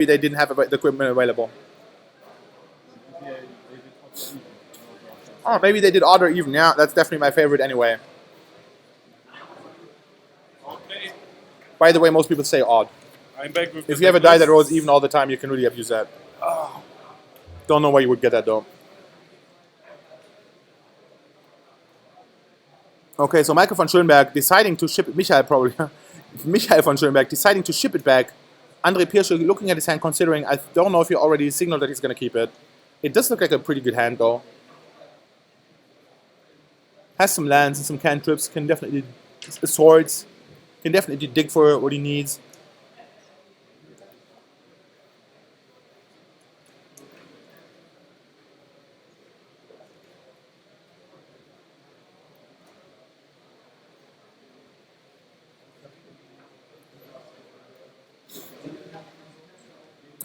they didn't have the equipment available. Oh, maybe they did odd or even. Yeah, that's definitely my favorite anyway. Okay. By the way, most people say odd. I'm back with If you have a die that rolls even all the time, you can really abuse that. Don't know where you would get that though. Okay, so Michael von Schönberg deciding to ship it. Michael probably. Michael von Schönberg deciding to ship it back. Andre Pirsche looking at his hand, considering. I don't know if he already signaled that he's going to keep it. It does look like a pretty good hand though. Has some lands and some cantrips. Can definitely swords. Can definitely dig for what he needs.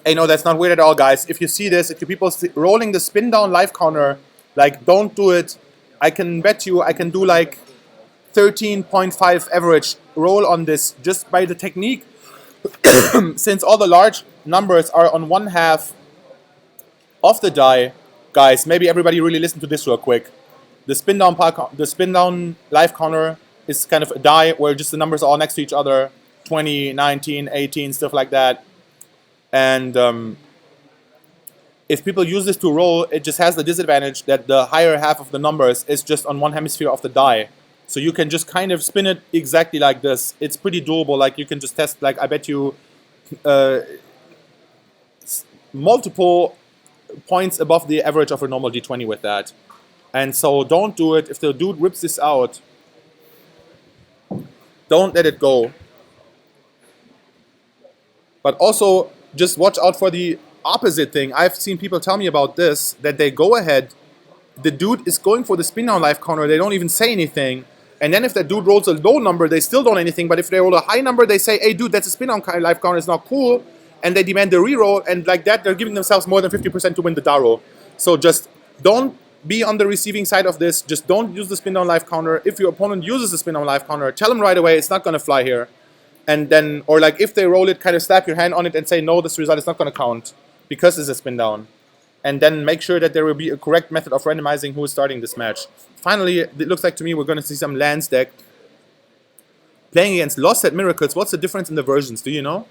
Hey, no, that's not weird at all, guys. If you see this, if you people rolling the spin down life counter, like, don't do it. I can bet you I can do like 13.5 average roll on this just by the technique. Since all the large numbers are on one half of the die, guys, maybe everybody really listen to this real quick. The spin down life counter is kind of a die where just the numbers are all next to each other, 20, 19, 18, stuff like that. And if people use this to roll, it just has the disadvantage that the higher half of the numbers is just on one hemisphere of the die. So you can just kind of spin it exactly like this. It's pretty doable. Like, you can just test, like, I bet you multiple points above the average of a normal D20 with that. And so don't do it. If the dude rips this out, don't let it go. But also, just watch out for the opposite thing. I've seen people tell me about this, that they go ahead, the dude is going for the spin down life counter, they don't even say anything, and then if that dude rolls a low number, they still don't anything, but if they roll a high number, they say, hey dude, that's a spin down life counter, it's not cool, and they demand the reroll, and like that, they're giving themselves more than 50% to win the DARO. So just don't be on the receiving side of this, just don't use the spin down life counter. If your opponent uses the spin down life counter, tell them right away, it's not gonna fly here. And then, or like if they roll it, kind of slap your hand on it and say, no, this result is not going to count because it's a spin down. And then make sure that there will be a correct method of randomizing who is starting this match. Finally, it looks like to me we're going to see some lands deck. Playing against Lost at Miracles, what's the difference in the versions? Do you know?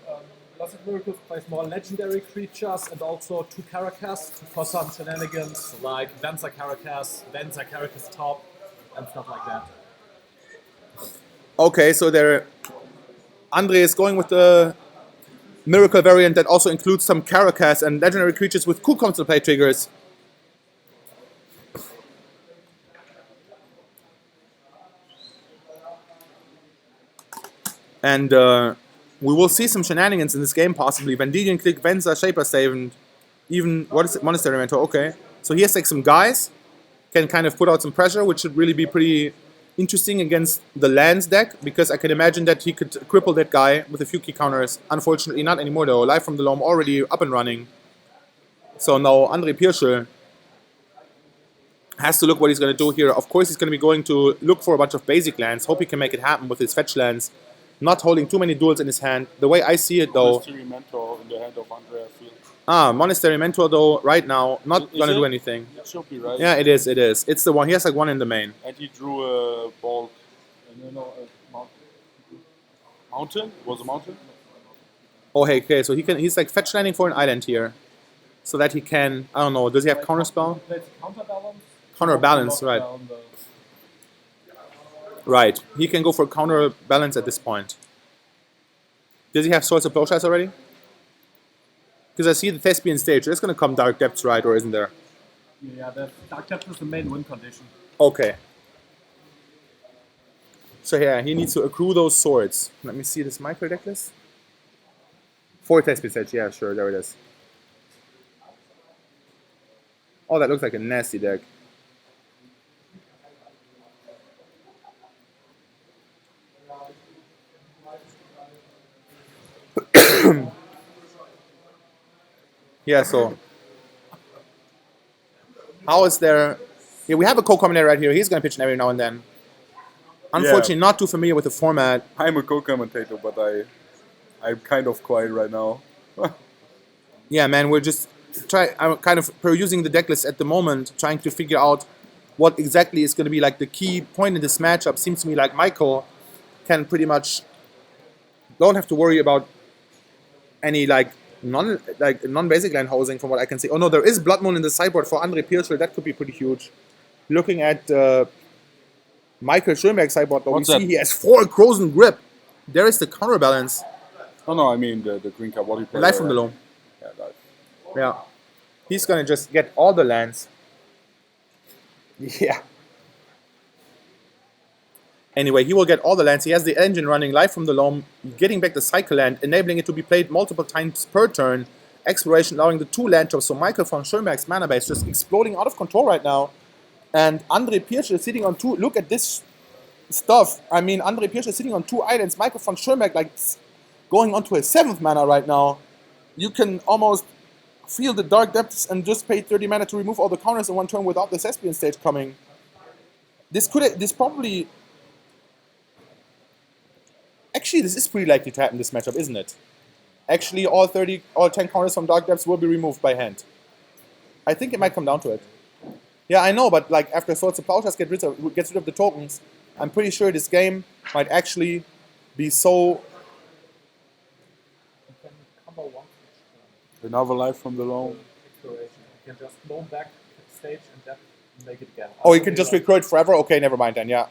Lost at Miracles plays more legendary creatures and also 2 Caracas for some shenanigans like Venza Caracas top, and stuff like that. Okay, so there. Andre is going with the Miracle variant that also includes some Caracas and legendary creatures with cool council play triggers. And we will see some shenanigans in this game, possibly. Vendilion Click, Venza, Shaper Save, and even, what is it? Monastery Mentor, okay. So he has like some guys, can kind of put out some pressure, which should really be pretty interesting against the lands deck, because I can imagine that he could cripple that guy with a few key counters. Unfortunately, not anymore though. Live from the Loam already up and running. So now Andre Pirsche has to look what he's going to do here. Of course, he's going to be going to look for a bunch of basic lands. Hope he can make it happen with his fetch lands. Not holding too many duels in his hand. The way I see it though... Monastery Mentor in the hand of Andre, I feel. Monastery Mentor though, right now, not going to do anything. It should be, right? Yeah, it is. It's the one. He has like one in the main. And he drew a ball. Mountain? Was a mountain? Oh, hey, okay, so he's like fetch landing for an island here. So that he can, I don't know, does he have counterspell? Counterbalance. Counterbalance, right. Right, he can go for counterbalance at this point. Does he have Swords of Blowshies already? Because I see the Thespian stage, there's going to come Dark Depths, right, or isn't there? Yeah, the Dark Depths is the main win condition. Okay. So yeah, he needs to accrue those swords. Let me see this micro deck list. 4 Thespian stage, yeah, sure, there it is. Oh, that looks like a nasty deck. Yeah, so how is there? Yeah, we have a co-commentator right here. He's gonna pitch in every now and then. Unfortunately, not too familiar with the format. I'm a co-commentator, but I'm kind of quiet right now. yeah, man, I'm kind of perusing the deck list at the moment, trying to figure out what exactly is going to be like the key point in this matchup. Seems to me like Michael can pretty much don't have to worry about any like non-basic line housing from what I can see. Oh no, there is Blood Moon in the sideboard for Andre Pirschl. That could be pretty huge. Looking at Michael Schönberg's sideboard, though, we What's see that? he has 4 Crozen Grip. There is the counterbalance. No, I mean the green card. What he played. Life from Below. Yeah, life. Yeah. He's gonna just get all the lands. Yeah. Anyway, he will get all the lands. He has the engine running, Life from the Loam, getting back the cycle land, enabling it to be played multiple times per turn. Exploration allowing the 2 land drops. So Michael von Schönberg's mana base just exploding out of control right now. And Andre Pirsch is sitting on 2. Look at this stuff. I mean, Andre Pirsch is sitting on 2 islands. Michael von Schönberg like going onto his 7th mana right now. You can almost feel the dark depths and just pay 30 mana to remove all the counters in one turn without the Thespian stage coming. This probably... Actually, this is pretty likely to happen this matchup, isn't it? Actually, all 10 counters from Dark Depths will be removed by hand. I think it might come down to it. Yeah, I know, but like after Swords of Plowshares gets rid of the tokens, I'm pretty sure this game might actually be so... You can combo one Another life from the loam. exploration. You can just loan back stage and then make it again. Oh, you can just recur it forever? Okay, never mind then, yeah.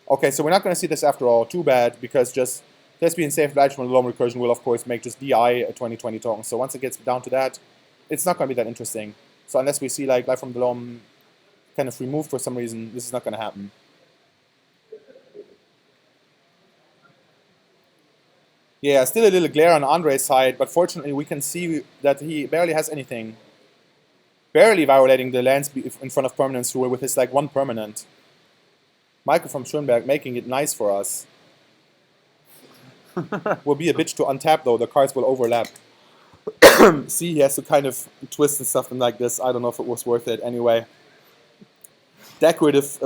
Okay, so we're not going to see this after all. Too bad, because just Thespian Safe Light from the Loam Recursion will, of course, make just DI a 2020 token. So once it gets down to that, it's not going to be that interesting. So unless we see like Life from the Loam kind of removed for some reason, this is not going to happen. Yeah, still a little glare on Andre's side, but fortunately we can see that he barely has anything. Barely violating the lands in front of permanence rule with his like 1 permanent. Michael from Schönberg making it nice for us. Will be a bitch to untap though, the cards will overlap. See, he has to kind of twist and stuff like this. I don't know if it was worth it anyway. Decorative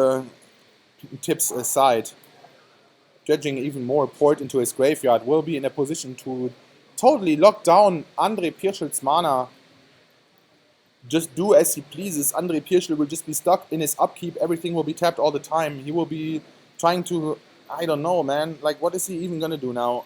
tips aside, dredging even more port into his graveyard will be in a position to totally lock down Andre Pirschl's mana. Just do as he pleases. Andre Pirschl will just be stuck in his upkeep. Everything will be tapped all the time. He will be trying to... I don't know, man. Like, what is he even going to do now?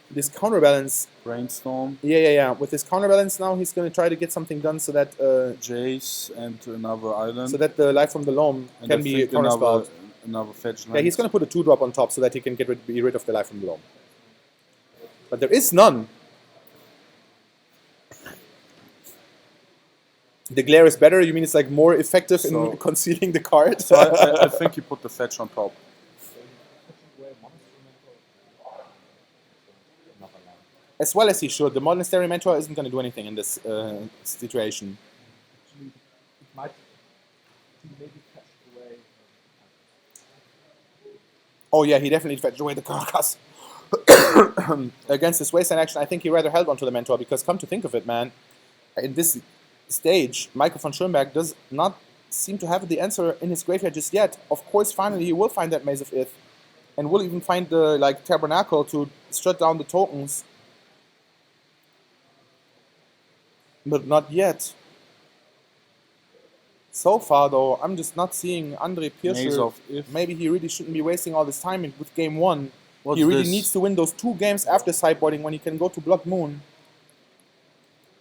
This counterbalance... Brainstorm. Yeah. With this counterbalance now, he's going to try to get something done so that... Jace and another island. So that the Life from the Loam and can be counterspelled. Another fetch land. Yeah, he's going to put a 2-drop on top so that he can be rid of the Life from the Loam. But there is none. The glare is better? You mean it's like more effective in concealing the card? So I think he put the fetch on top. As well as he should. The Monastery Mentor isn't going to do anything in this situation. Actually, it might maybe catch away. Oh yeah, he definitely fetched away the carcass. Against this wasteland action, I think he rather held onto the Mentor, because come to think of it, man, in this stage, Michael von Schönberg does not seem to have the answer in his graveyard just yet. Of course, finally he will find that Maze of Ith, and will even find the like Tabernacle to shut down the tokens. But not yet. So far, though, I'm just not seeing Andre Pirschl. Maybe he really shouldn't be wasting all this time with game 1. He really needs to win those 2 games after sideboarding when he can go to Blood Moon.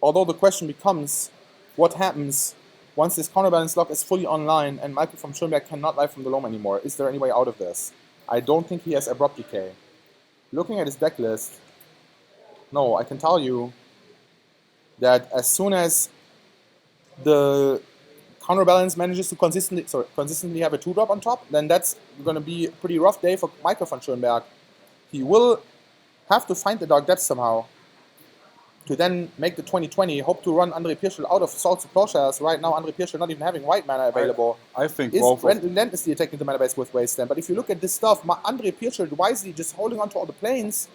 Although the question becomes, what happens once this counterbalance lock is fully online and Michael von Schönberg cannot Life from the Loam anymore? Is there any way out of this? I don't think he has Abrupt Decay. Looking at his deck list, no, I can tell you that as soon as the counterbalance manages to consistently have a 2-drop on top, then that's going to be a pretty rough day for Michael von Schönberg. He will have to find the Dark Depths somehow to then make the 2020, hope to run Andre Pirschl out of Swords of Plowshares. Right now, Andre Pirschl not even having white mana available. I think is relentlessly attacking the mana base with Wasteland. But if you look at this stuff, Andre Pirschl wisely just holding on to all the planes,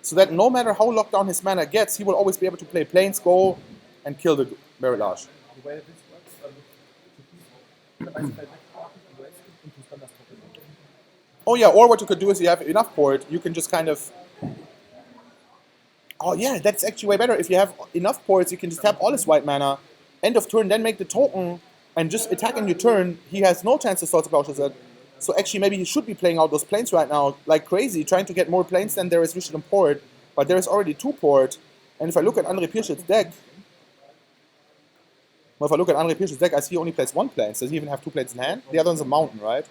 so that no matter how locked down his mana gets, he will always be able to play planes, go, and kill the Merilage. The way this works, Oh yeah, or what you could do is you have enough port, you can just kind of Oh yeah, that's actually way better. If you have enough ports, you can just tap all his white mana, end of turn, then make the token, and just attack on your turn. He has no chance to start the. So actually, maybe he should be playing out those planes right now like crazy, trying to get more planes than there is Vision and port. But there is already 2 port. And if I look at Andre Pirsch's deck, I see he only plays 1 plane. Does he even have 2 planes in hand? The other one's a mountain, right?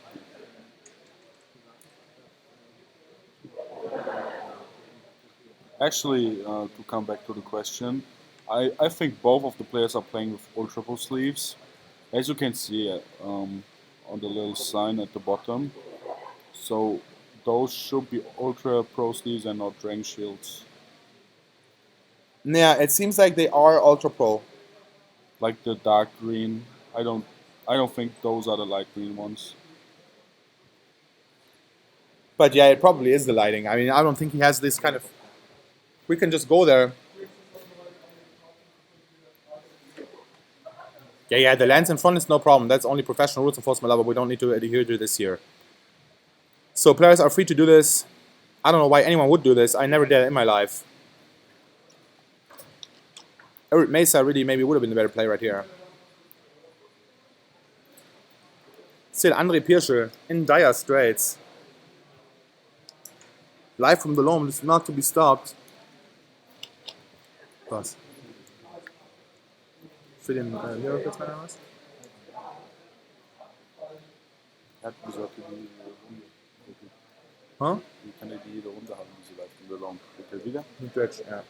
Actually, to come back to the question, I think both of the players are playing with Ultra Pro sleeves. As you can see on the little sign at the bottom. So those should be Ultra Pro sleeves and not Dragon Shields. Yeah, it seems like they are Ultra Pro. Like the dark green. I don't think those are the light green ones. But yeah, it probably is the lighting. I mean, I don't think he has this kind of... We can just go there. Yeah, the lands in front is no problem. That's only professional rules enforcement level. We don't need to adhere to this here. So players are free to do this. I don't know why anyone would do this. I never did it in my life. Eric Mesa really maybe would have been the better play right here. Still, Andre Pirscher in dire straits. Live from the loam is not to be stopped. Was? Für den Miracle meiner was? Er hat gesagt, die Runde. Huh? Wie kann er die jede Runde haben, diese Live from the Long? Bitte wieder? Dredge, yeah.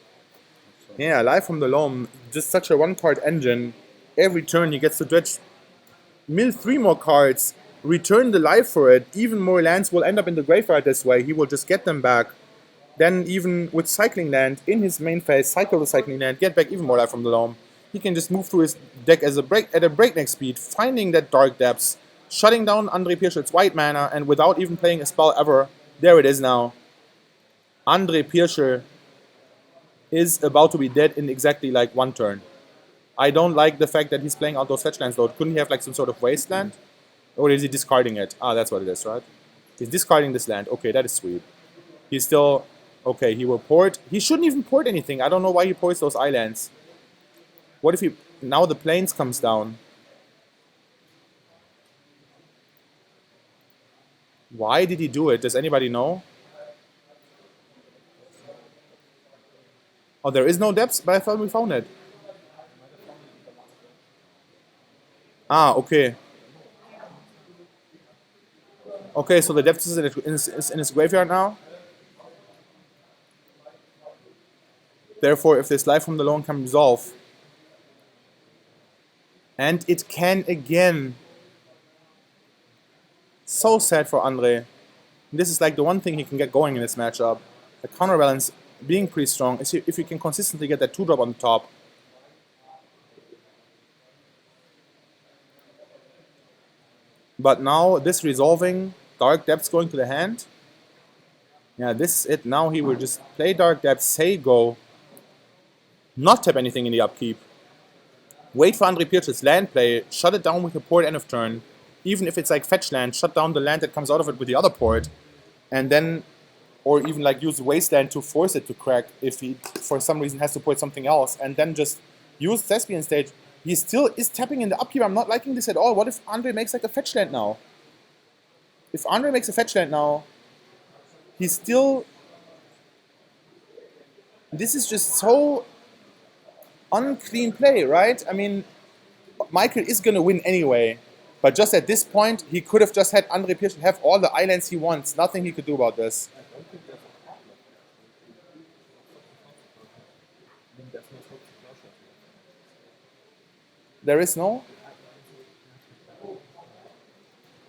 Yeah, Live from the loam, just such a 1-card engine. Every turn he gets to dredge, mill 3 more cards, return the life for it. Even more lands will end up in the graveyard this way. He will just get them back. Then even with cycling land in his main phase, cycle the cycling land, get back even more life from the loam. He can just move through his deck at a breakneck speed, finding that dark depths, shutting down Andre Pirsch's white mana, and without even playing a spell ever, there it is now. Andre Pirscher is about to be dead in exactly like 1 turn. I don't like the fact that he's playing out those fetch lands though. Couldn't he have like some sort of wasteland? Or is he discarding it? Ah, that's what it is, right? He's discarding this land. Okay, that is sweet. He's still... Okay, he will port. He shouldn't even port anything. I don't know why he ports those islands. What if he... Now the plains comes down. Why did he do it? Does anybody know? Oh, there is no depths, but I thought we found it. Ah, okay. Okay, so the depths is in his graveyard now. Therefore, if this life from the loam can resolve. And it can again. So sad for Andre. This is like the one thing he can get going in this matchup. The counterbalance being pretty strong. If you can consistently get that 2-drop on the top. But now this resolving, Dark Depths going to the hand. Yeah, this is it. Now he will just play Dark Depths, say go. Not tap anything in the upkeep. Wait for Andre Pirsch's land play, shut it down with a port end of turn. Even if it's like fetch land, shut down the land that comes out of it with the other port. And then, or even like use Wasteland to force it to crack if he for some reason has to port something else. And then just use Thespian Stage. He still is tapping in the upkeep. I'm not liking this at all. What if Andre makes like a fetch land now? If Andre makes a fetch land now, he's still... This is just so unclean play, right? I mean, Michael is going to win anyway. But just at this point, he could have just had Andre Pirsch have all the islands he wants. Nothing he could do about this. There is no?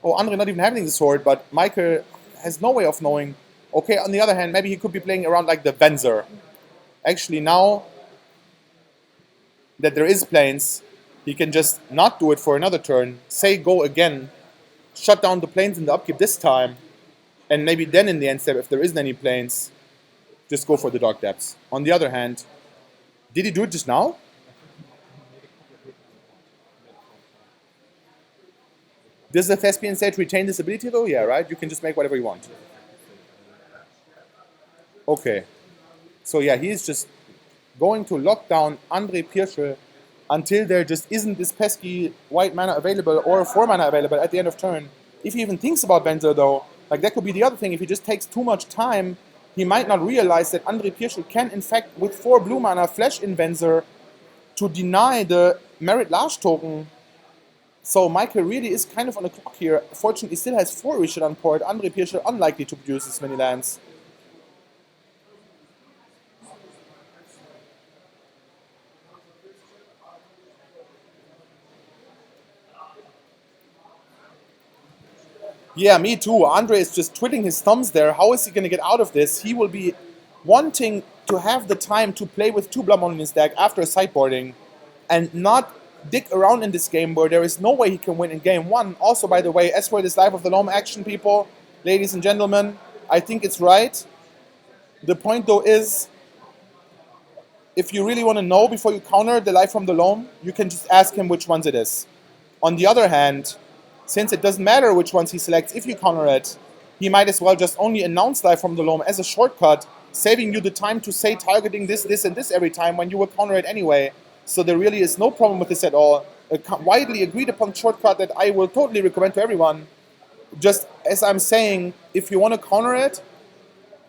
Oh, Andre not even having the sword, but Michael has no way of knowing. Okay, on the other hand, maybe he could be playing around like the Venser. Actually, now that there is planes, he can just not do it for another turn, say go again, shut down the planes in the upkeep this time, and maybe then in the end step, if there isn't any planes, just go for the Dark Depths. On the other hand, did he do it just now? Does the Thespian Stage retain this ability though? Yeah, right? You can just make whatever you want. Okay. So yeah, he is just going to lock down Andre Pirschl until there just isn't this pesky white mana available or 4 mana available at the end of turn. If he even thinks about Venser though, like that could be the other thing. If he just takes too much time, he might not realize that Andre Pirschl can in fact with 4 blue mana flash in Venser to deny the Merit Large token. So Michael really is kind of on the clock here. Fortunately, he still has 4 Richard on port. Andre Pirschl unlikely to produce this many lands. Yeah, me too. Andre is just twiddling his thumbs there. How is he going to get out of this? He will be wanting to have the time to play with 2 Blood Moon in his deck after sideboarding and not dick around in this game where there is no way he can win in game 1. Also, by the way, as for this Life of the Loam action, people, ladies and gentlemen, I think it's right. The point, though, is if you really want to know before you counter the Life from the Loam, you can just ask him which ones it is. On the other hand, since it doesn't matter which ones he selects if you counter it, he might as well just only announce Life from the Loam as a shortcut, saving you the time to say targeting this, this, and this every time when you will counter it anyway. So there really is no problem with this at all. A widely agreed upon shortcut that I will totally recommend to everyone. Just as I'm saying, if you want to counter it,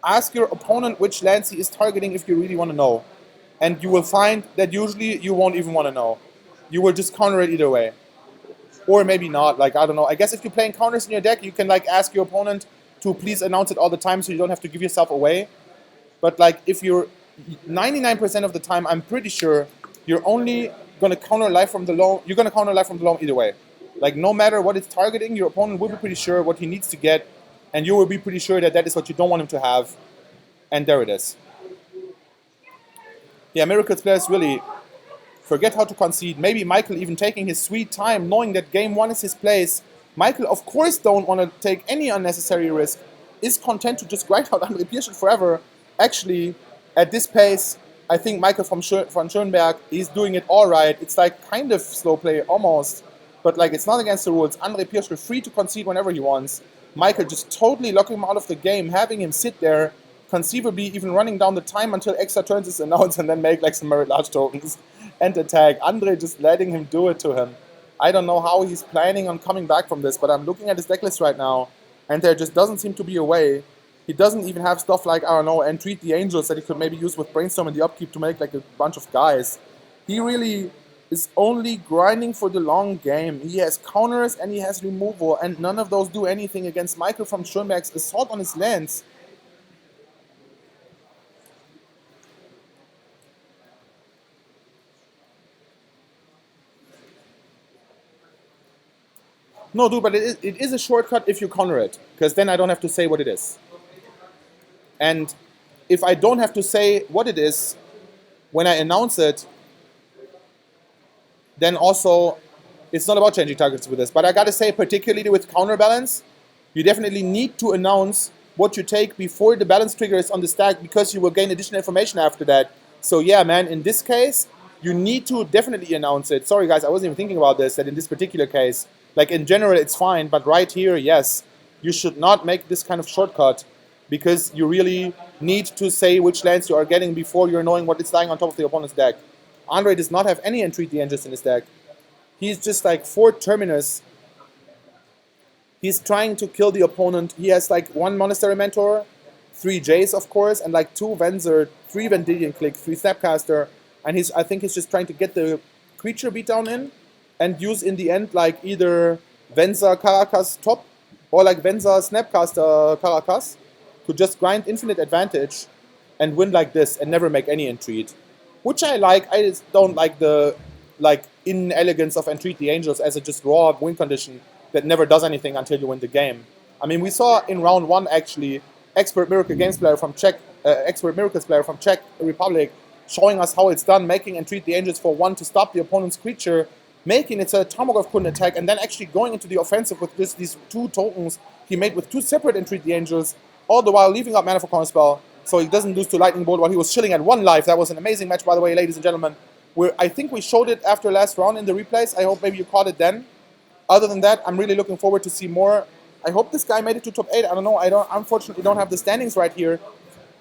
ask your opponent which lands he is targeting if you really want to know. And you will find that usually you won't even want to know. You will just counter it either way. Or maybe not, like, I don't know. I guess if you're playing counters in your deck, you can, like, ask your opponent to please announce it all the time so you don't have to give yourself away. But, like, if you're 99% of the time, I'm pretty sure you're only going to counter Life from the Loam. You're going to counter Life from the Loam either way. Like, no matter what it's targeting, your opponent will be pretty sure what he needs to get, and you will be pretty sure that that is what you don't want him to have. And there it is. Yeah, Miracles players really forget how to concede. Maybe Michael even taking his sweet time, knowing that game 1 is his place. Michael, of course, don't want to take any unnecessary risk. Is content to just grind out Andre Pirschl forever. Actually, at this pace, I think Michael von Schoenberg is doing it all right. It's like kind of slow play, almost. But like it's not against the rules. Andre Pirschl free to concede whenever he wants. Michael just totally locking him out of the game, having him sit there, conceivably even running down the time until extra turns is announced and then make like some Merit Large tokens and attack. Andre just letting him do it to him. I don't know how he's planning on coming back from this, but I'm looking at his decklist right now, and there just doesn't seem to be a way. He doesn't even have stuff like, I don't know, Entreat the Angels that he could maybe use with Brainstorm in the upkeep to make like a bunch of guys. He really is only grinding for the long game. He has counters and he has removal, and none of those do anything against Michael von Schoenberg's assault on his lands. No, dude, but it is a shortcut if you counter it, because then I don't have to say what it is. And if I don't have to say what it is when I announce it, then also it's not about changing targets with this. But I gotta say, particularly with counterbalance, you definitely need to announce what you take before the balance trigger is on the stack, because you will gain additional information after that. So yeah, man, in this case, you need to definitely announce it. Sorry guys, I wasn't even thinking about this, that in this particular case, like in general it's fine, but right here, yes, you should not make this kind of shortcut, because you really need to say which lands you are getting before you're knowing what is lying on top of the opponent's deck. Andre does not have any Entreat the Angels in his deck. He's just like 4 Terminus. He's trying to kill the opponent. He has like 1 Monastery Mentor, 3 Jays of course, and like 2 Venser, 3 Vendilion Click, 3 Snapcaster, and I think he's just trying to get the creature beatdown in and use in the end like either Venser Caracas top or like Venser Snapcaster Caracas to just grind infinite advantage and win like this and never make any Entreat. Which I like. I just don't like the inelegance of Entreat the Angels as a just raw win condition that never does anything until you win the game. I mean, we saw in round 1 actually Expert Miracles player from Czech Republic showing us how it's done, making Entreat the Angels for 1 to stop the opponent's creature, making it so that Tarmogoyf couldn't attack, and then actually going into the offensive with these 2 tokens he made with 2 separate Entreat the Angels, all the while leaving up mana for Counterspell, so he doesn't lose to Lightning Bolt while he was chilling at 1 life. That was an amazing match, by the way, ladies and gentlemen. I think we showed it after last round in the replays. I hope maybe you caught it then. Other than that, I'm really looking forward to see more. I hope this guy made it to top 8. I don't know. I unfortunately don't have the standings right here.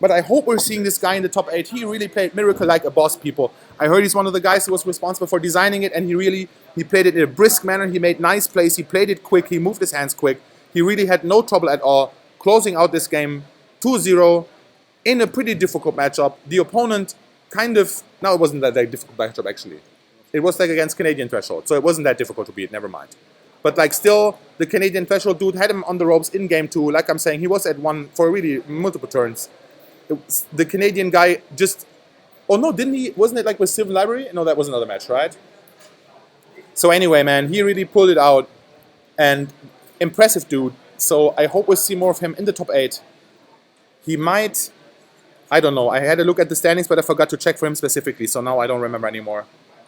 But I hope we're seeing this guy in the top 8. He really played Miracle like a boss, people. I heard he's one of the guys who was responsible for designing it, and he played it in a brisk manner. He made nice plays. He played it quick. He moved his hands quick. He really had no trouble at all, closing out this game 2-0 in a pretty difficult matchup. The opponent no, it wasn't that difficult matchup, actually. It was like against Canadian Threshold, so it wasn't that difficult to beat, never mind. But like still, the Canadian Threshold dude had him on the ropes in game 2. Like I'm saying, he was at 1 for really multiple turns. The Canadian guy just... Oh no, didn't he? Wasn't it like with Civil Library? No, that was another match, right? So anyway, man, he really pulled it out. And impressive dude. So I hope we'll see more of him in the top 8. He might... I don't know. I had a look at the standings, but I forgot to check for him specifically. So now I don't remember anymore.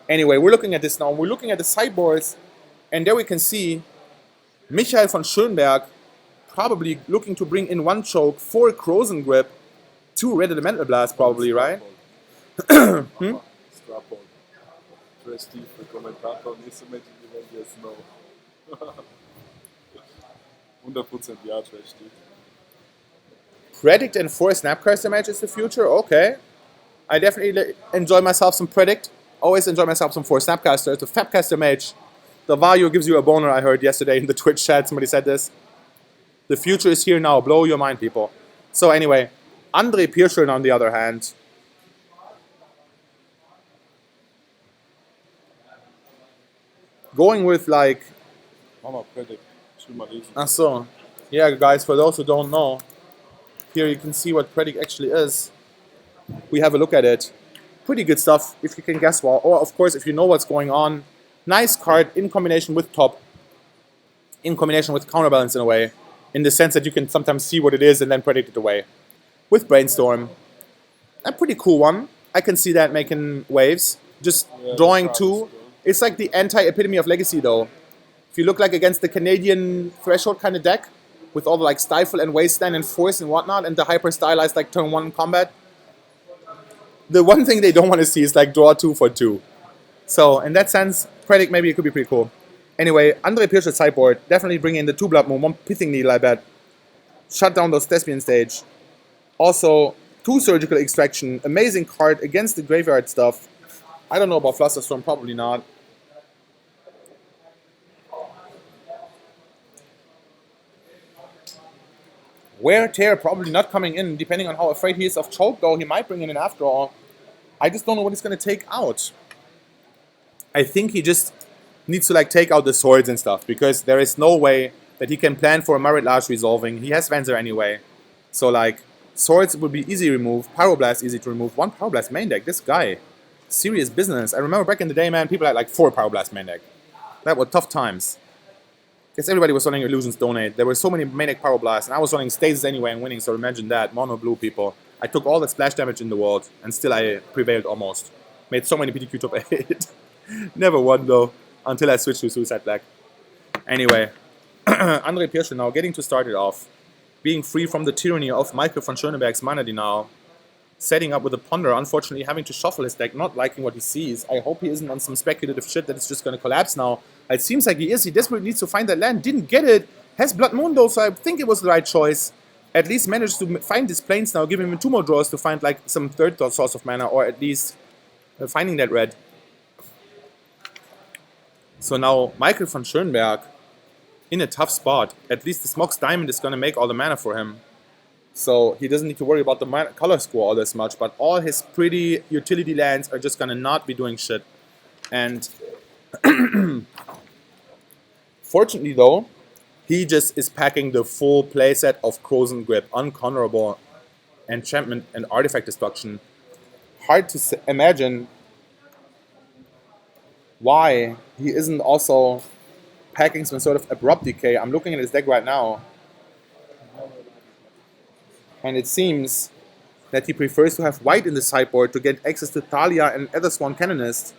Anyway, we're looking at this now. We're looking at the sideboards. And there we can see Michael von Schönberg probably looking to bring in 1 choke, 4 Crozen Grip, 2 Red Elemental Blast probably, right? Strapon. Trash Steve, der Kommentator, nächste Match in die Welt jetzt no. 100% ja, Trash Steve. Predict and 4 Snapcaster matches the future? Okay. I definitely enjoy myself some Predict. Always enjoy myself some 4 Snapcaster. The Fabcaster mage. The value gives you a boner, I heard yesterday in the Twitch chat. Somebody said this. The future is here now. Blow your mind, people. So anyway, Andre Pirscheln on the other hand. Going with like... Mama Predict. Schon mal lesen. Ach so. Yeah, guys, for those who don't know, here you can see what Predict actually is. We have a look at it. Pretty good stuff, if you can guess well. Or, of course, if you know what's going on. Nice card in combination with top. In combination with counterbalance in a way. In the sense that you can sometimes see what it is and then predict it away. With Brainstorm. A pretty cool one. I can see that making waves. Just drawing 2. It's like the anti-epitome of Legacy, though. If you look like against the Canadian Threshold kind of deck, with all the like Stifle and Wasteland and Force and whatnot, and the hyper-stylized like turn 1 combat, the one thing they don't want to see is like draw 2 for 2. So, in that sense, Predict maybe it could be pretty cool. Anyway, Andre Pirschel's sideboard, definitely bring in the 2 Blood Moon, 1 Pithing Needle, I bet. Shut down those Thespian stage. Also, 2 Surgical Extraction, amazing card against the graveyard stuff. I don't know about Flusterstorm, probably not. Wear Tear probably not coming in, depending on how afraid he is of choke, though he might bring in an after all. I just don't know what he's going to take out. I think he just needs to like take out the swords and stuff, because there is no way that he can plan for a Marit Large resolving. He has Venser anyway. So like, swords would be easy to remove, Pyroblast easy to remove. 1 Pyroblast main deck, this guy. Serious business. I remember back in the day, man, people had like 4 Pyroblast main deck. That were tough times. Because everybody was running Illusions Donate. There were so many Manic Pyroblasts, and I was running Stasis anyway and winning, so imagine that. Mono blue, people. I took all the splash damage in the world, and still I prevailed almost. Made so many PTQ top 8. Never won, though, until I switched to Suicide Black. Anyway, Andre Pirscheln now getting to start it off. Being free from the tyranny of Michael von Schönberg's mana denial. Setting up with a Ponder, unfortunately having to shuffle his deck, not liking what he sees. I hope he isn't on some speculative shit that it's just going to collapse now. It seems like he is. He desperately needs to find that land. Didn't get it. Has Blood Moon though, so I think it was the right choice. At least managed to find his planes now, giving him 2 more draws to find like some 3rd source of mana, or at least finding that red. So now Michael von Schönberg in a tough spot. At least the Smog's Diamond is going to make all the mana for him. So he doesn't need to worry about the color score all this much, but all his pretty utility lands are just going to not be doing shit. And fortunately though, he just is packing the full playset of Crozen Grip, Uncounterable, Enchantment, and Artifact Destruction. Hard to imagine why he isn't also packing some sort of Abrupt Decay. I'm looking at his deck right now, and it seems that he prefers to have white in the sideboard to get access to Thalia and Ethersworn Canonist.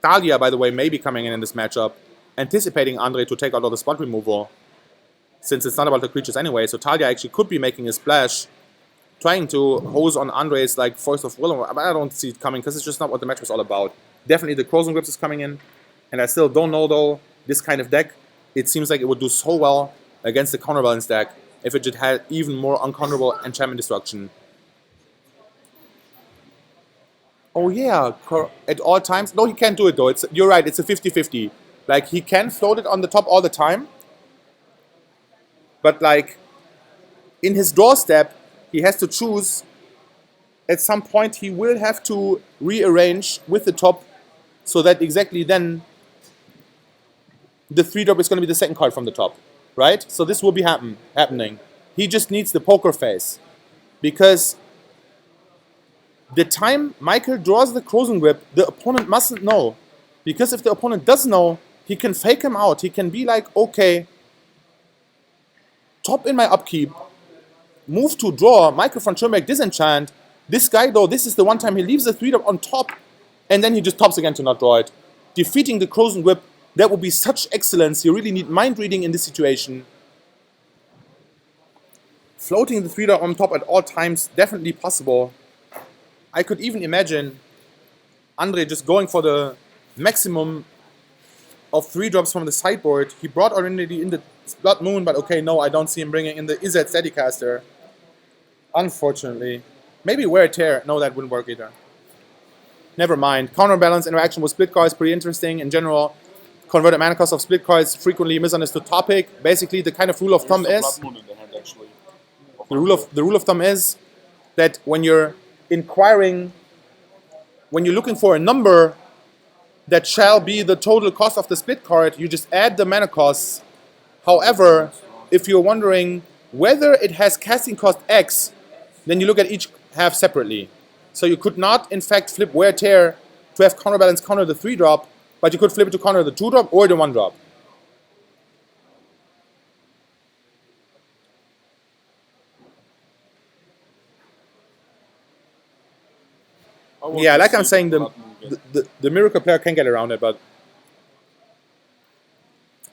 Thalia, by the way, may be coming in this matchup, anticipating Andre to take out all the spot removal, since it's not about the creatures anyway. So Thalia actually could be making a splash, trying to hose on Andre's like Force of Will, but I don't see it coming because it's just not what the match was all about. Definitely the Crozen Grips is coming in, and I still don't know though, this kind of deck, it seems like it would do so well against the counterbalance deck if it just had even more uncounterable enchantment destruction. Oh yeah, at all times. No, he can't do it though. You're right. It's a 50-50. Like he can float it on the top all the time, but like in his draw step, he has to choose. At some point, he will have to rearrange with the top, so that exactly then the 3-drop is going to be the second card from the top, right? So this will be happening. He just needs the poker face, because the time Michael draws the closing grip, the opponent mustn't know. Because if the opponent does know, he can fake him out. He can be like, okay, top in my upkeep, move to draw, Michael von Schönberg disenchant. This guy, though, this is the one time he leaves the 3-drop on top, and then he just tops again to not draw it. Defeating the closing grip, that would be such excellence. You really need mind reading in this situation. Floating the 3-drop on top at all times, definitely possible. I could even imagine Andre just going for the maximum of 3-drops from the sideboard. He brought already in the Blood Moon, but okay, no, I don't see him bringing in the Izzet Steadycaster. Unfortunately. Maybe Wear Tear. No, that wouldn't work either. Never mind. Counterbalance interaction with split cards, pretty interesting. In general, converted mana cost of split cards, frequently misunderstood topic. Basically, the kind of rule of thumb is... Blood Moon in the hand, actually. The rule of thumb is that when you're inquiring, when you're looking for a number that shall be the total cost of the split card, you just add the mana costs. However, if you're wondering whether it has casting cost X, then you look at each half separately. So you could not, in fact, flip Wear Tear to have counterbalance counter the 3-drop, but you could flip it to counter the 2-drop or the 1-drop. Yeah, like I'm saying, the Miracle player can get around it, but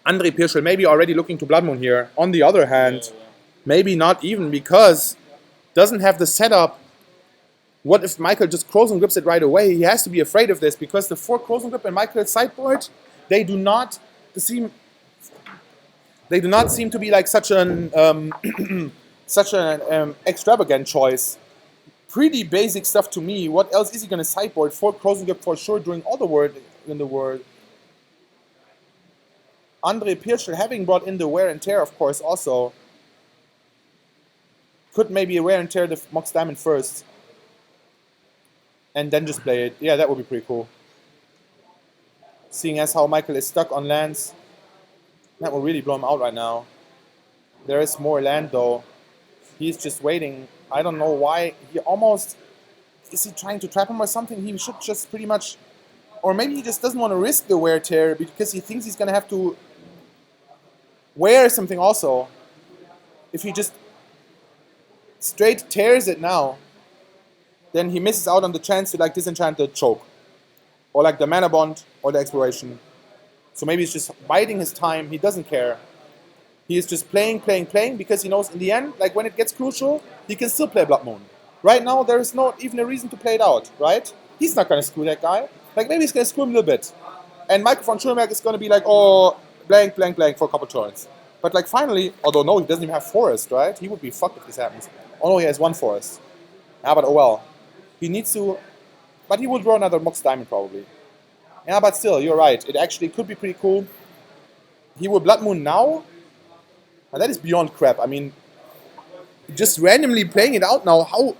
Andre Pirschl maybe already looking to Blood Moon here. On the other hand, maybe not even, because doesn't have the setup. What if Michael just Crows and grips it right away? He has to be afraid of this, because the 4 Crows and grip in Michael's sideboard, they do not seem to be like such an extravagant choice. Pretty basic stuff to me. What else is he going to sideboard? 4 Crows and grip for sure doing all the work in the world. Andre Pirschl having brought in the Wear and Tear, of course, also. Could maybe Wear and Tear the Mox Diamond first. And then just play it. Yeah, that would be pretty cool. Seeing as how Michael is stuck on lands, that will really blow him out right now. There is more land though. He's just waiting. I don't know why. He almost... Is he trying to trap him or something? He should just pretty much... Or maybe he just doesn't want to risk the Wear Tear because he thinks he's going to have to wear something also. If he just straight tears it now, then he misses out on the chance to like disenchant the choke. Or like the mana bond or the exploration. So maybe he's just biding his time. He doesn't care. He is just playing because he knows in the end, like when it gets crucial, he can still play Blood Moon. Right now, there is not even a reason to play it out, right? He's not going to screw that guy. Like maybe he's going to screw him a little bit. And Michael von Schönberg is going to be like, oh, blank for a couple turns. But like finally, although no, he doesn't even have forest, right? He would be fucked if this happens. Oh no, he has 1 forest. Yeah, but oh well. He needs to... But he will draw another Mox Diamond probably. Yeah, but still, you're right. It actually could be pretty cool. He will Blood Moon now. And that is beyond crap. I mean, just randomly playing it out now. How?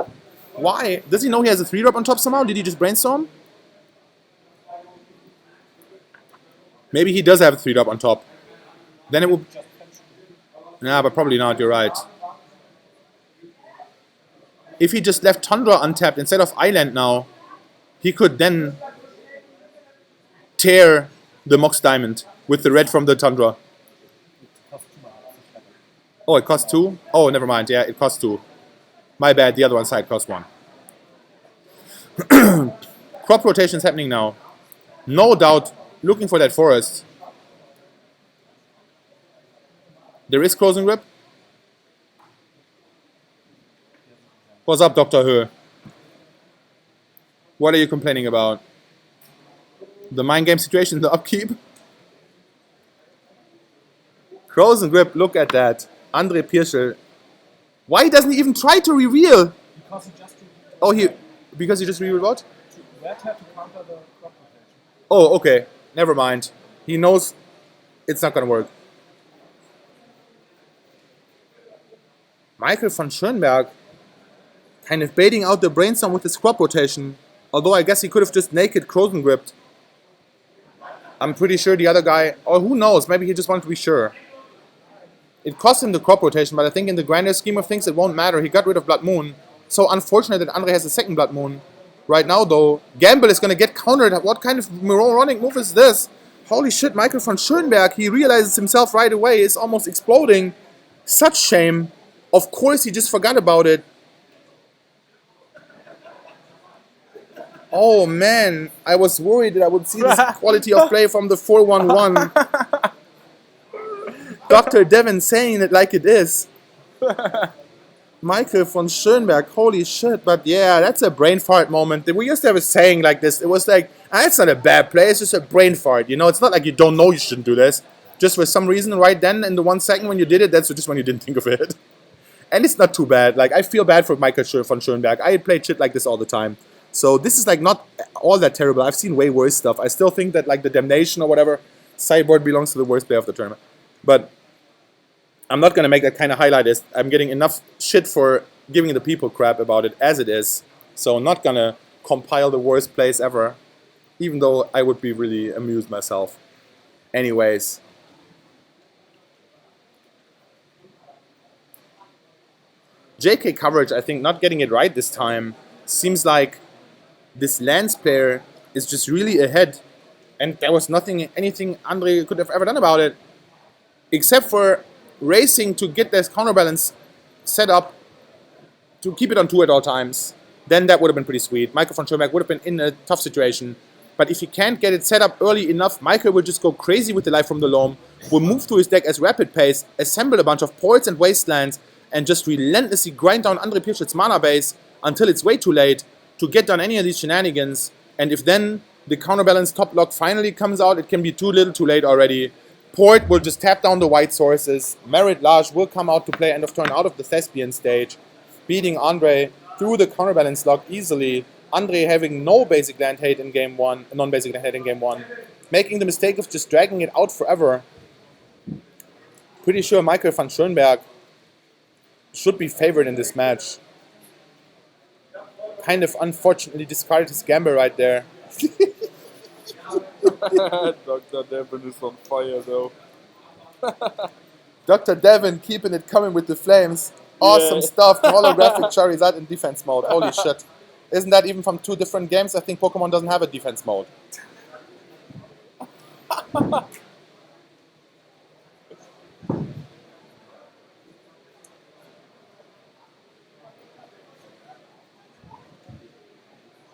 Why? Does he know he has a 3-drop on top somehow? Did he just brainstorm? Maybe he does have a 3-drop on top. Then it will... Yeah, but probably not. You're right. If he just left Tundra untapped instead of Island now, he could then tear the Mox Diamond with the red from the Tundra. Oh, it costs 2? Oh, never mind. Yeah, it costs 2. My bad. The other one side costs 1. Crop rotation is happening now. No doubt looking for that forest. There is Closing Grip. What's up, Dr. He? What are you complaining about? The mind game situation, the upkeep? Closing Grip, look at that. Andre Pirschl. Why doesn't he even try to reveal? Because he just... Because he just revealed what? Red had to counter the crop rotation. Oh, okay. Never mind. He knows it's not gonna work. Michael von Schönberg kind of baiting out the brainstorm with his crop rotation. Although I guess he could have just naked Crozen gripped. I'm pretty sure the other guy, or who knows, maybe he just wanted to be sure. It cost him the crop rotation, but I think in the grander scheme of things it won't matter. He got rid of Blood Moon. So unfortunate that Andre has a second Blood Moon. Right now though, Gamble is going to get countered. What kind of moronic move is this? Holy shit, Michael von Schönberg, he realizes himself right away, is almost exploding. Such shame. Of course he just forgot about it. Oh man, I was worried that I would see this quality of play from the 4-1-1. Dr. Devin saying it like it is. Michael von Schönberg, holy shit. But yeah, that's a brain fart moment. We used to have a saying like this. It was like, it's not a bad play, it's just a brain fart. You know, it's not like you don't know you shouldn't do this. Just for some reason, right then, in the 1 second when you did it, that's just when you didn't think of it. And it's not too bad. Like, I feel bad for Michael von Schönberg. I played shit like this all the time. So this is like not all that terrible. I've seen way worse stuff. I still think that like the Damnation or whatever sideboard belongs to the worst player of the tournament. But I'm not going to make that kind of highlight. I'm getting enough shit for giving the people crap about it as it is. So I'm not going to compile the worst plays ever. Even though I would be really amused myself. Anyways. JK coverage, I think, not getting it right this time. Seems like this Lance player is just really ahead. And there was anything Andre could have ever done about it. Except for racing to get this counterbalance set up to keep it on 2 at all times. Then that would have been pretty sweet. Michael von Schönberg would have been in a tough situation. But if he can't get it set up early enough, Michael will just go crazy with the Life from the Loam, will move through his deck as rapid pace, assemble a bunch of ports and wastelands, and just relentlessly grind down Andre Pirsch's mana base until it's way too late to get done any of these shenanigans. And if then the counterbalance top lock finally comes out, it can be too little too late already. Port will just tap down the white sources. Merit Lage will come out to play end of turn out of the Thespian stage, beating Andre through the counterbalance lock easily. Andre having no basic land hate in game 1, non-basic land hate in game 1, making the mistake of just dragging it out forever. Pretty sure Michael von Schönberg should be favored in this match. Kind of unfortunately discarded his gamble right there. Dr. Devin is on fire though. Dr. Devin keeping it coming with the flames. Awesome stuff. Holographic Charizard in defense mode. Holy shit. Isn't that even from 2 different games? I think Pokemon doesn't have a defense mode.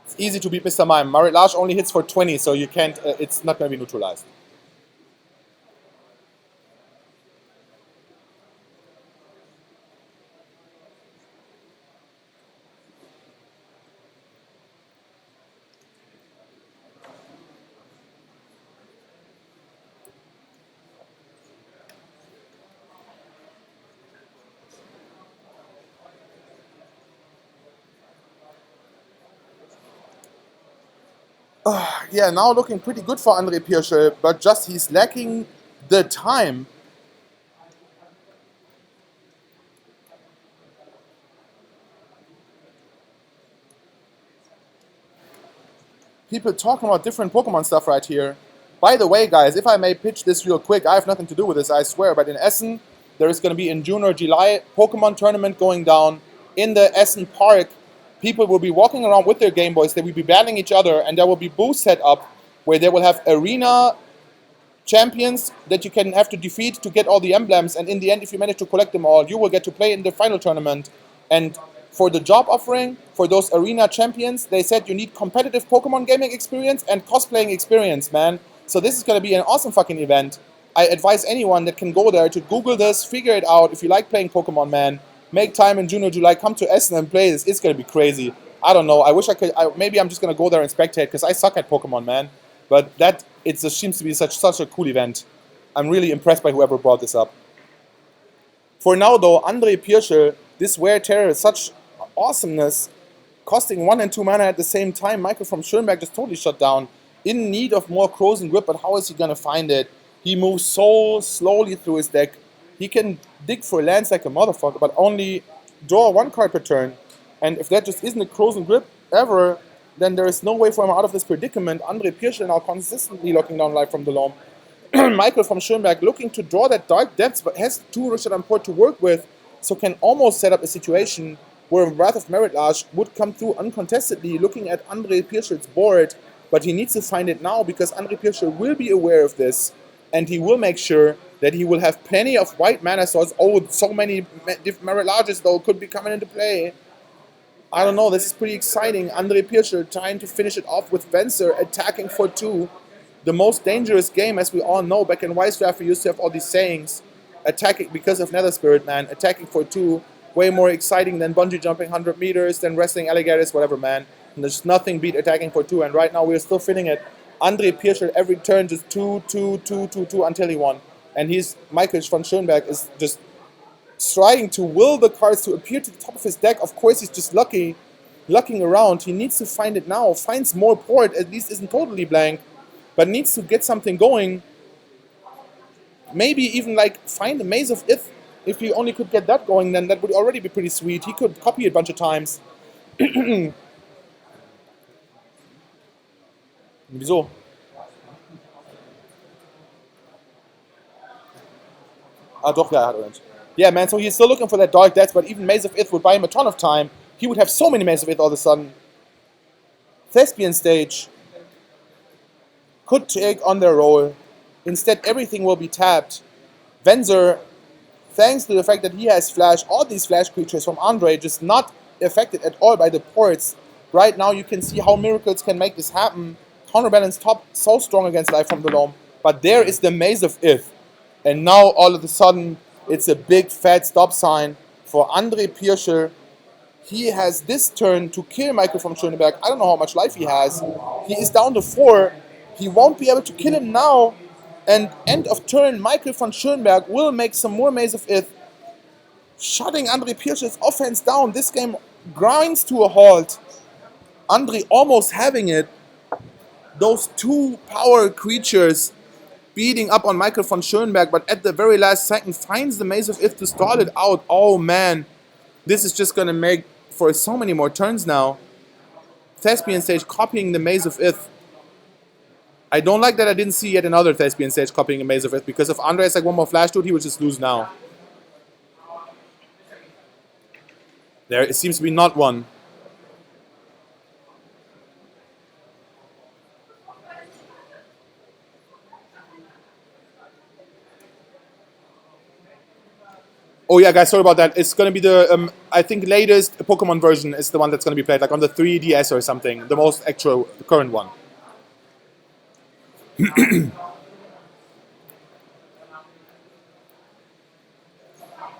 It's easy to beat Mr. Mime. Merit Lage only hits for 20, so you can't. It's not going to be neutralized. Yeah, now looking pretty good for Andre Pirsch, but just he's lacking the time. People talking about different Pokemon stuff right here. By the way, guys, if I may pitch this real quick, I have nothing to do with this, I swear, but in Essen, there is going to be in June or July Pokemon tournament going down in the Essen Park. People will be walking around with their Game Boys, they will be battling each other, and there will be booths set up where they will have arena champions that you can have to defeat to get all the emblems, and in the end, if you manage to collect them all, you will get to play in the final tournament. And for the job offering, for those arena champions, they said you need competitive Pokemon gaming experience and cosplaying experience, man. So this is going to be an awesome fucking event. I advise anyone that can go there to Google this, figure it out. If you like playing Pokemon, man, make time in June or July, come to Essen and play this. It's going to be crazy. I don't know. I wish I could. Maybe I'm just going to go there and spectate because I suck at Pokemon, man. But it just seems to be such a cool event. I'm really impressed by whoever brought this up. For now, though, Andre Pirsch, this wear terror is such awesomeness. costing 1 and 2 mana at the same time. Michael from Schoenberg just totally shut down. In need of more crows and grip, but how is he gonna find it? He moves so slowly through his deck. He can dig for lands like a motherfucker, but only draw 1 card per turn. And if that just isn't a crows and grip ever, then there is no way for him out of this predicament. Andre Pirschel now consistently locking down life from the Loam. Michael from Schoenberg looking to draw that dark depths, but has 2 Richard and Port to work with, so can almost set up a situation where Wrath of Meritlage would come through uncontestedly, looking at Andre Pirschel's board, but he needs to find it now because Andre Pirschel will be aware of this, and he will make sure that he will have plenty of white mana source. Oh, so many Meritlages though could be coming into play. I don't know, this is pretty exciting. Andre Pirschel trying to finish it off with Venser attacking for 2. The most dangerous game, as we all know. Back in Weisdraft, we used to have all these sayings. Attacking because of Nether Spirit, man. Attacking for 2. Way more exciting than bungee jumping 100 meters, than wrestling alligators, whatever, man. And there's nothing beat attacking for 2. And right now, we're still feeling it. Andre Pirschel, every turn, just 2, 2, 2, 2, 2 until he won. And Michael von Schoenberg is just trying to will the cards to appear to the top of his deck. Of course, he's just lucking around. He needs to find it now. Finds more port, at least isn't totally blank, but needs to get something going. Maybe even like find the Maze of Ith. If he only could get that going, then that would already be pretty sweet. He could copy it a bunch of times. Wieso? Ah, doch, ja, er hat Orange. Yeah, man, so he's still looking for that Dark Depths, but even Maze of Ith would buy him a ton of time. He would have so many Maze of Ith all of a sudden. Thespian Stage could take on their role. Instead, everything will be tapped. Venser, thanks to the fact that he has Flash, all these Flash creatures from Andre just not affected at all by the ports. Right now, you can see how miracles can make this happen. Counterbalance top so strong against Life from the Loam. But there is the Maze of Ith. And now, all of a sudden, it's a big fat stop sign for Andre Pirschel. He has this turn to kill Michael from Schoenberg. I don't know how much life he has. He is down to 4. He won't be able to kill him now. And end of turn, Michael von Schoenberg will make some more Maze of Ith, shutting Andre Pirschel's offense down. This game grinds to a halt. Andre almost having it. Those 2 power creatures beating up on Michael von Schoenberg, but at the very last second finds the Maze of Ith to stall it out. Oh man, this is just going to make for so many more turns now. Thespian Stage copying the Maze of Ith. I don't like that I didn't see yet another Thespian Stage copying a Maze of Ith, because if Andre has like one more Flash Dude, he will just lose now. There it seems to be not one. Oh yeah, guys, sorry about that. It's going to be the, I think, latest Pokemon version is the one that's going to be played, like on the 3DS or something. The most actual, current one.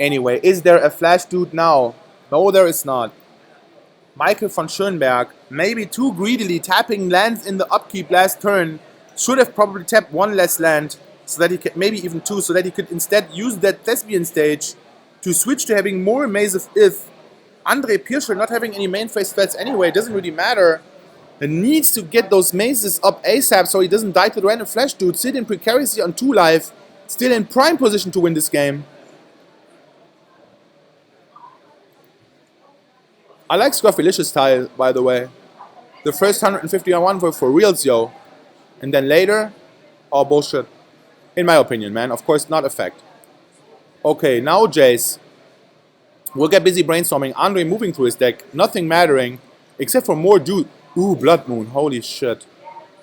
Anyway, is there a Flash Dude now? No, there is not. Michael von Schoenberg, maybe too greedily tapping lands in the upkeep last turn, should have probably tapped 1 less land, so that he could, maybe even 2, so that he could instead use that Thespian Stage to switch to having more Maze of Ith. Andre Pirschel not having any main phase threats anyway, doesn't really matter. He needs to get those mazes up ASAP so he doesn't die to the random Flash Dude, sit in precariously on 2 life, still in prime position to win this game. I like Scruffylicious style, by the way. The first 150 on 1 were for reals, yo. And then later, all bullshit. In my opinion, man. Of course, not a fact. Okay, now Jace. We'll get busy brainstorming. Andre moving through his deck. Nothing mattering. Except for more dude. Ooh, Blood Moon. Holy shit.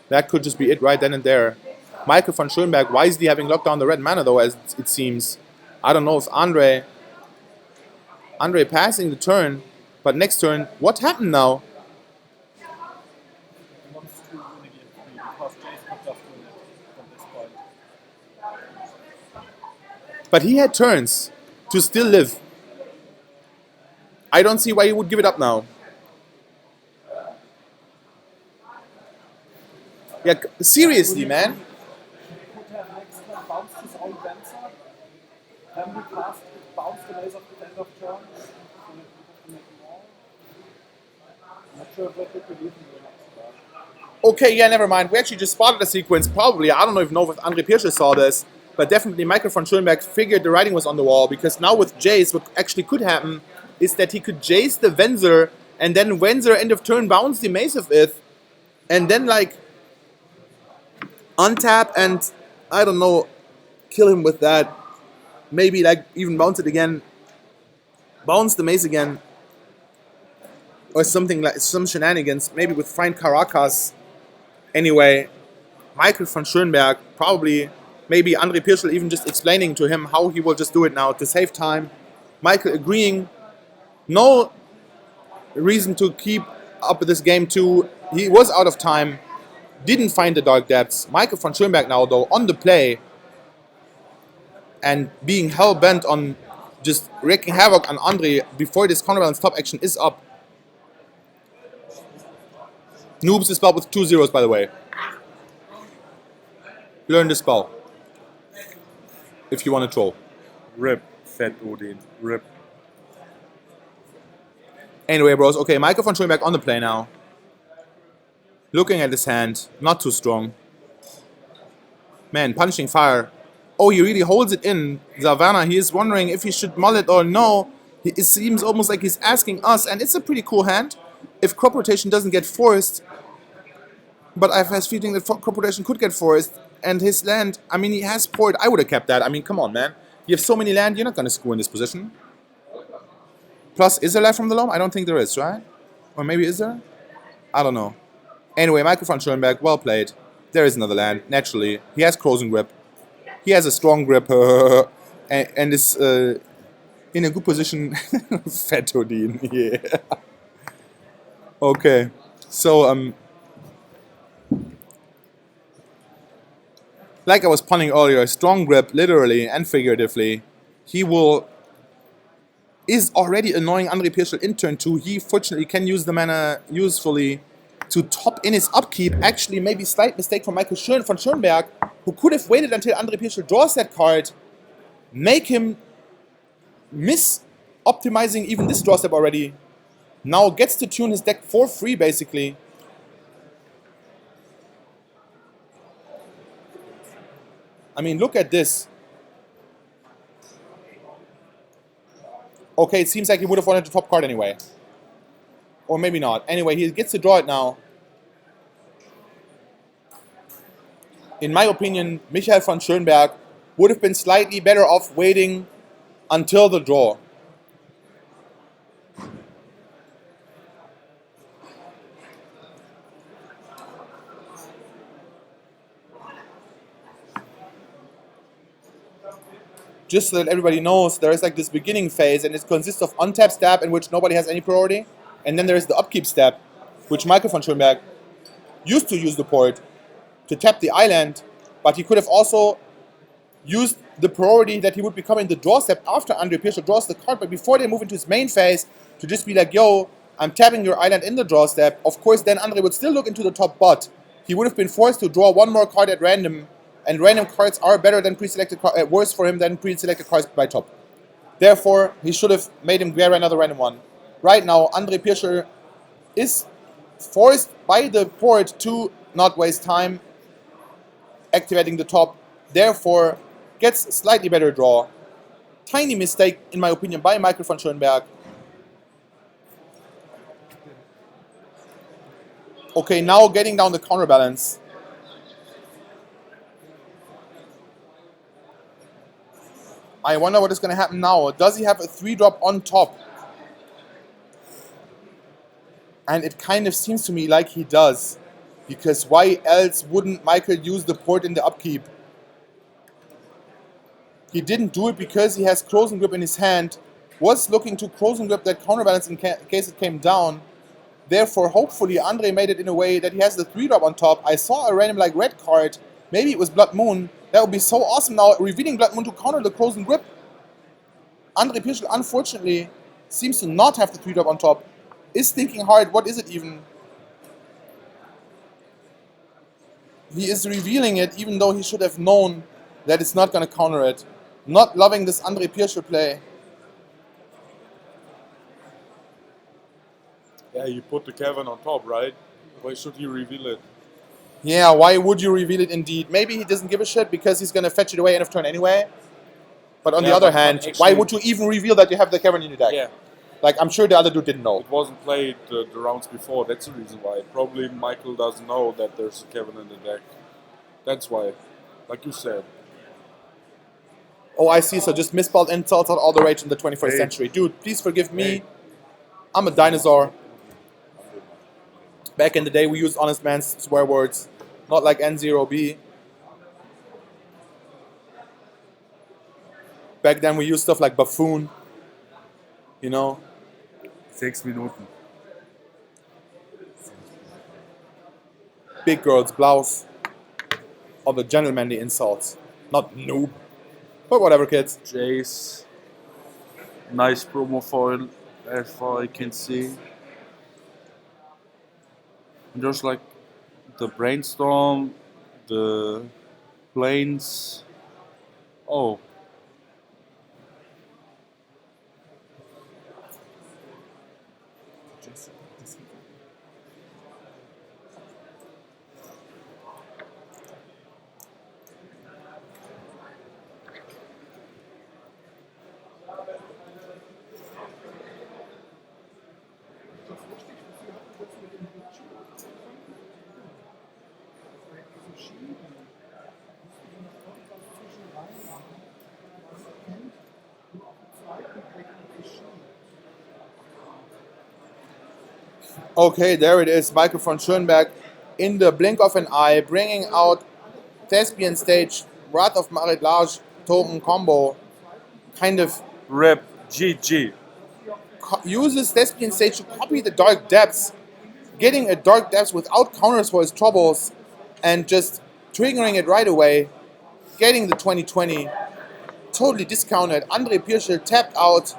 That could just be it right then and there. Michael von Schoenberg wisely having locked down the red mana, though, as it seems. I don't know if Andre passing the turn. But next turn, what happened now? He wants to win again because Jace could just win it from this point. But he had turns to still live. I don't see why he would give it up now. Yeah, seriously, man. He could have next turn bounced his own Venser, then he cast it, bounced the laser at the end of turn. Not sure if that could be even Okay, yeah, never mind. We actually just spotted the sequence. Probably, I don't even know if Andre Pirscher saw this, but definitely Michael von Schulenberg figured the writing was on the wall, because now with Jace, what actually could happen is that he could Jace the Venser, and then Venser end of turn bounce the Mace of Ith, and then like untap and, I don't know, kill him with that. Maybe like even bounce it again, bounce the Mace again, or something like some shenanigans, maybe with Find Caracas. Anyway, Michael von Schönberg, probably, maybe Andre Pirschl even just explaining to him how he will just do it now to save time. Michael agreeing, no reason to keep up with this game too. He was out of time, didn't find the dark depths. Michael von Schönberg now, though, on the play and being hell-bent on just wreaking havoc on Andre before this counterbalance top action is up. Noobs is spelled with 2 zeros, by the way. Learn the spell if you want to troll. Rip, Fat Odin, rip. Anyway, bros. Okay, Michael von Schulenberg on the play now. Looking at his hand, not too strong. Man, punching fire. Oh, he really holds it in. Zavana, he is wondering if he should mull it or no. It seems almost like he's asking us, and it's a pretty cool hand. If crop rotation doesn't get forced, but I have a feeling that crop rotation could get forced, and his land, I mean, he has port. I would have kept that. I mean, come on, man. You have so many land, you're not going to screw in this position. Plus, is there life from the loam? I don't think there is, right? Or maybe is there? I don't know. Anyway, Michael von Schulenberg, well played. There is another land, naturally. He has closing grip. He has a strong grip, and is in a good position. Fat Odin, yeah. Okay, so like I was punning earlier, strong grip, literally and figuratively. He is already annoying Andre Pirschl in turn 2. He fortunately can use the mana usefully to top in his upkeep. Actually, maybe slight mistake from Michael von Schönberg, who could have waited until Andre Pirschl draws that card, make him miss optimizing even this draw step already. Now gets to tune his deck for free, basically. I mean, look at this. Okay, it seems like he would have wanted the top card anyway. Or maybe not. Anyway, he gets to draw it now. In my opinion, Michael von Schönberg would have been slightly better off waiting until the draw. Just so that everybody knows, there is like this beginning phase, and it consists of untap step, in which nobody has any priority, and then there is the upkeep step, which Michael von Schulenberg used to use the port to tap the island, but he could have also used the priority that he would become in the draw step after Andre Pirschl draws the card, but before they move into his main phase, to just be like, yo, I'm tapping your island in the draw step. Of course, then Andre would still look into the top, but he would have been forced to draw one more card at random, and random cards are better than pre-selected cards, worse for him than pre-selected cards by top. Therefore, he should have made him grab another random one. Right now, Andre Pirschl is forced by the port to not waste time activating the top. Therefore, gets slightly better draw. Tiny mistake, in my opinion, by Michael von Schulenberg. Okay, now getting down the counterbalance. I wonder what is going to happen now. Does he have a 3-drop on top? And it kind of seems to me like he does. Because why else wouldn't Michael use the port in the upkeep? He didn't do it because he has Closing Grip in his hand. Was looking to Closing Grip that counterbalance in case it came down. Therefore, hopefully, Andre made it in a way that he has the 3-drop on top. I saw a random like red card. Maybe it was Blood Moon. That would be so awesome now, revealing Blood Moon to counter the Closing Grip. Andre Pirschl, unfortunately, seems to not have the 3-drop on top. Is thinking hard, what is it even? He is revealing it, even though he should have known that it's not going to counter it. Not loving this Andre Pirschl play. Yeah, you put the Kevin on top, right? Why should he reveal it? Yeah, why would you reveal it indeed? Maybe he doesn't give a shit because he's gonna fetch it away end of turn anyway. But on the Yeah, other but hand, why actually- would you even reveal that you have the Kevin in your deck? Yeah, Like, I'm sure the other dude didn't know. it wasn't played the rounds before. That's the reason why. Probably Michael doesn't know that there's a Kevin in the deck. That's why. Like you said. Oh, I see. So just misspelled insults out all the rage in the 21st Hey. century. Dude, please forgive me. Hey. I'm a dinosaur. Back in the day, we used honest man's swear words. Not like N0B. Back then, we used stuff like buffoon. You know? 6 Minuten. Big girls, blouse. All the gentlemanly insults. Not noob. But whatever, kids. Jace. Nice promo foil, as far I can see. Just like the brainstorm, the planes. Oh. Okay, there it is. Michael von Schönberg in the blink of an eye, bringing out Thespian Stage, Wrath of Marit-Large token combo. Kind of Rip. GG. uses Thespian Stage to copy the Dark Depths, getting a Dark Depths without counters for his troubles, and just triggering it right away, getting the 2020, totally discounted. Andre Pirschel tapped out,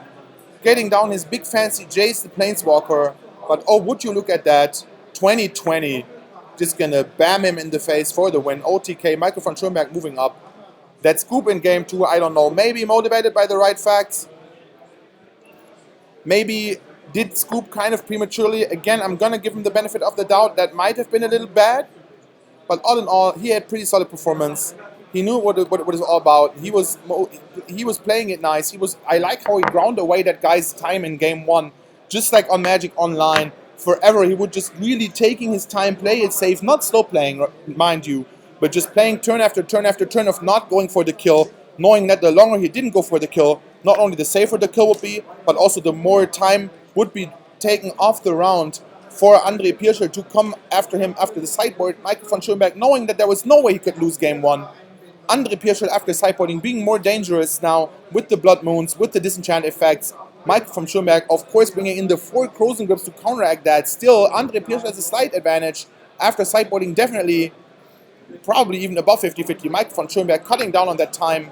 getting down his big fancy Jace the Planeswalker, but oh, would you look at that, 2020, just gonna bam him in the face for the win. OTK, Michael von Schönberg moving up. That scoop in game 2, I don't know, maybe motivated by the right facts, maybe did scoop kind of prematurely. Again, I'm gonna give him the benefit of the doubt, that might have been a little bad, but all in all, he had pretty solid performance. He knew what it was all about. He was playing it nice. I like how he ground away that guy's time in game 1, just like on Magic Online. Forever, he would just really taking his time, play it safe, not slow playing, mind you, but just playing turn after turn after turn of not going for the kill, knowing that the longer he didn't go for the kill, not only the safer the kill would be, but also the more time would be taken off the round for Andre Pirschel to come after him after the sideboard. Michael von Schönberg, knowing that there was no way he could lose game 1. Andre Pirschel after sideboarding being more dangerous now with the Blood Moons, with the disenchant effects. Michael von Schönberg, of course, bringing in the 4 Crozen Grips to counteract that. Still, Andre Pirschel has a slight advantage after sideboarding, definitely, probably even above 50-50. Michael von Schönberg cutting down on that time.